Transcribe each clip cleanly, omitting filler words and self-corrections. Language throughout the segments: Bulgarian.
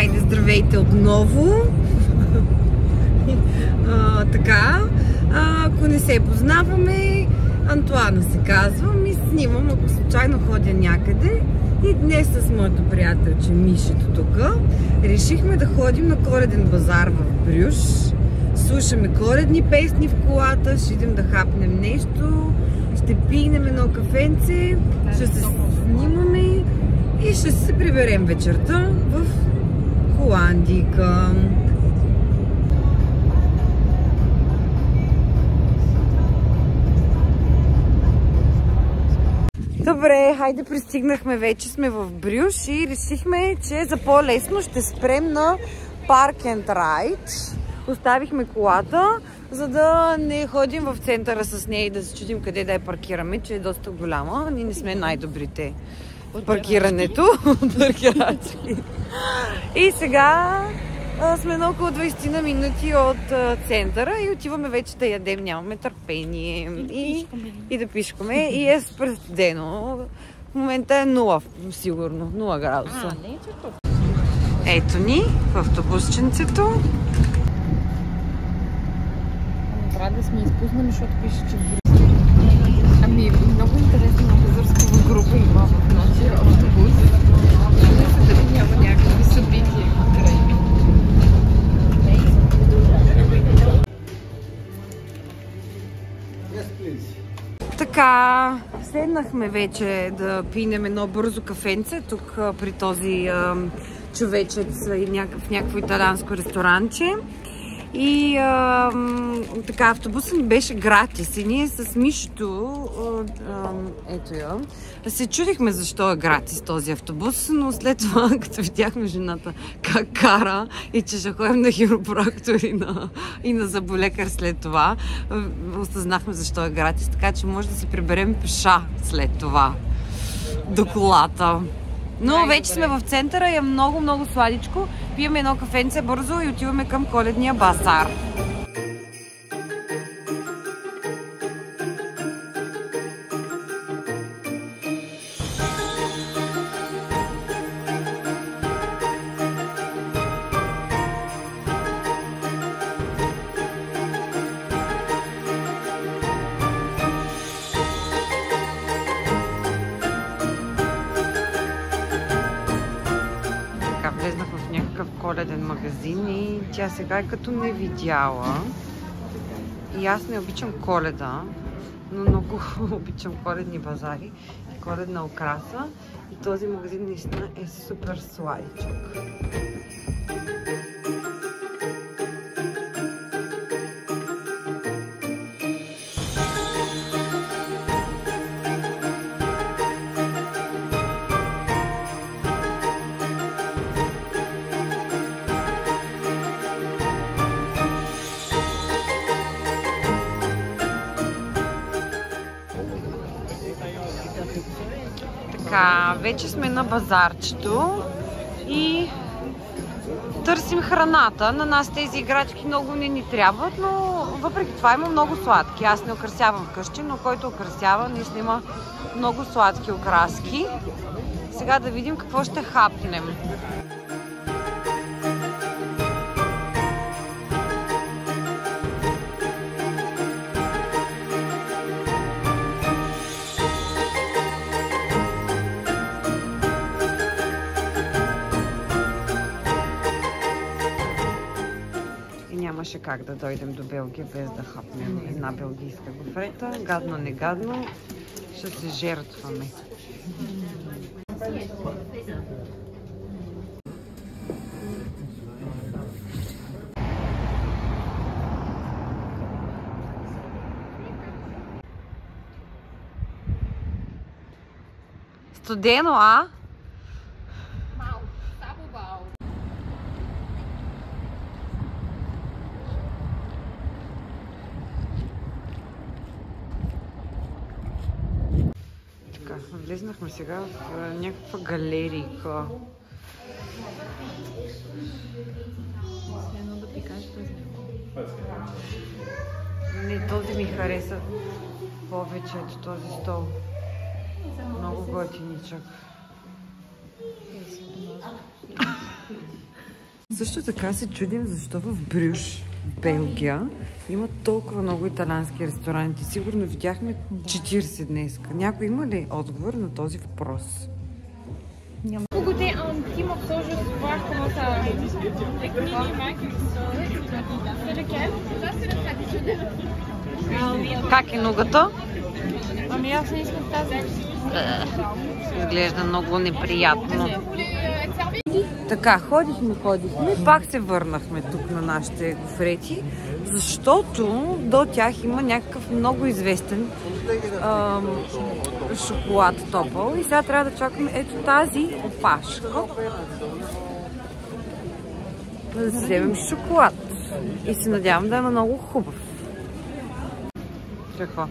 Хайде, здравейте отново! Така, ако не се познаваме, Антоана се казвам и снимам, ако случайно ходя някъде. И днес с моето приятелче Мишето тук решихме да ходим на коледен базар в Брюж. Слушаме коледни песни в колата, ще идем да хапнем нещо, ще пинем едно кафенце, ще се снимаме и ще се приберем вечерта в Холандийка. Добре, хайде, пристигнахме, вече сме в Брюж и решихме, че за по-лесно ще спрем на Park and Ride. Оставихме колата, за да не ходим в центъра с нея и да се чудим къде да я паркираме, че е доста голяма. Ние не сме най-добрите от паркирането. Паркирачки. И сега сме на около 20 на минути от центъра и отиваме вече да ядем. Нямаме търпение. И да пишкаме. И е супер студено. В момента е 0, сигурно. 0 градуса. Ето ни в автобусченцето. Трябва да сме изпуснали, защото пише, че в Брюж. Ами, много интересна възрастова група има в нашия автобус. Не се дали няма някакви събития край. Така, седнахме вече да пинем едно бързо кафенце тук при този човечец в някакво италианско ресторанче. И така, автобусът ни беше гратис и ние с Мишето, ето я, се чудихме защо е гратис този автобус, но след това, като видяхме жената как кара и че ще ходим на хиропрактор и на зъболекар след това, осъзнахме защо е гратис, така че може да се приберем пеша след това до колата. Но вече сме в центъра и е много сладичко. Пием едно кафенце бързо и отиваме към коледния базар. Влезнах в някакъв коледен магазин и тя сега е като не видяла. И аз не обичам Коледа, но много обичам коледни базари и коледна украса. И този магазин наистина е супер сладичък. Така, вече сме на базарчето и търсим храната. На нас тези играчки много не ни трябват, но въпреки това има много сладки. Аз не украсявам вкъщи, но който украсява, наистина има много сладки окраски. Сега да видим какво ще хапнем. Нямаше как да дойдем до Белгия без да хапнем една белгийска гофрета. Гадно, не гадно, ще се жертваме. Студено, а? Влезнахме сега в някаква галерийка. Едно да пикаш този. Не, този ми хареса повече от този стол. Много готиничък. Също така се чудим защо в Брюж, Белгия, има толкова много италиански ресторанти. Сигурно видяхме 40 днес. Някой има ли отговор на този въпрос? Няма. Goûter un petit morceau, juste voir comment ça... C'est lequel? Ça, c'est le traditionnel. Как е нугата? Ами аз не искам тази. Изглежда много неприятно. Така, ходихме, пак се върнахме тук на нашите гофрети, защото до тях има някакъв много известен шоколад топъл и сега трябва да чакаме ето тази опашка, да си вземем шоколад и се надявам да е много хубав. Какво?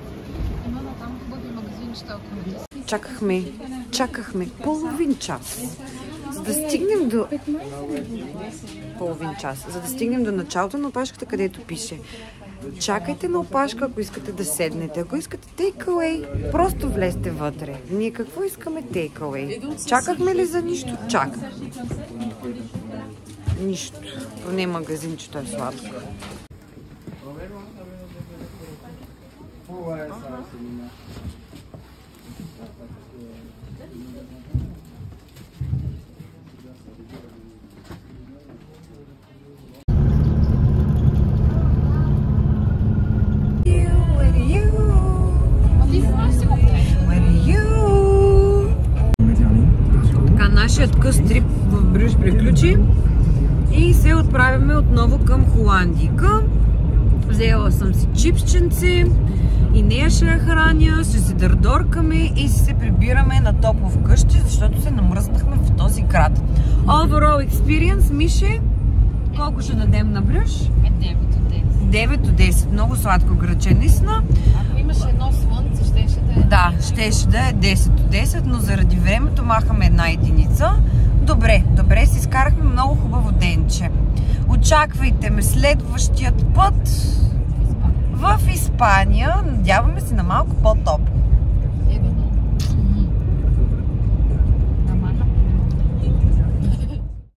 Чакахме половин час. За да стигнем до... За да стигнем до началото на опашката, където пише: чакайте на опашка, ако искате да седнете. Ако искате takeaway, просто влезте вътре. Ние какво искаме takeaway? Чакахме ли за нищо? Чаках. Нищо. Поне магазинчето е сладко. Нашият къс трип в Брюж приключи и се отправяме отново към Холандийка. Взела съм си чипсченце и нея ще я храня, ще се дърдоркаме и се прибираме на топло вкъщи, защото се намръзнахме в този град. Overall experience, Мише, колко ще дадем на Брюж? 9 от 10. 9 от 10. Много сладко градче, наистина. Ако имаше едно слънце, щеше да е... Да, щеше да е 10 от 10, но заради времето махаме една единица. Добре, си изкарахме много хубаво денче. Очаквайте ме следващият път в Испания. Надяваме се на малко по-топло.